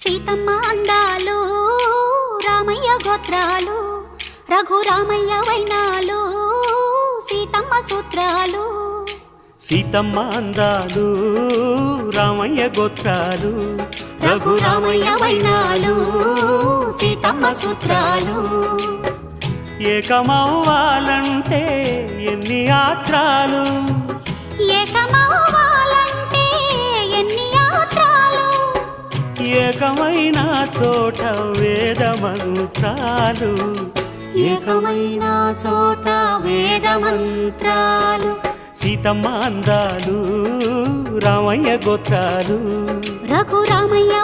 సీతమ్మ అందాలు రామయ్య గోత్రాలు రఘురామయ్య వైనాలు సీతమ్మ సూత్రాలు సీతమ్మ అందాలు రామయ్య గోత్రాలు రఘురామయ్య వైనాలు సీతమ్మ సూత్రాలు ఏకమవ్వాలంటే ఎన్ని యాత్రాలు ఏకమవ్వాలంటే ఎన్ని యాత్రాలు ఏకమైన చోట వేద మంత్రాలు ఏకమైన చోట వేద మంత్రాలు సీతమ్మ అందాలు రామయ్య గోత్రాలు రఘురామయ్య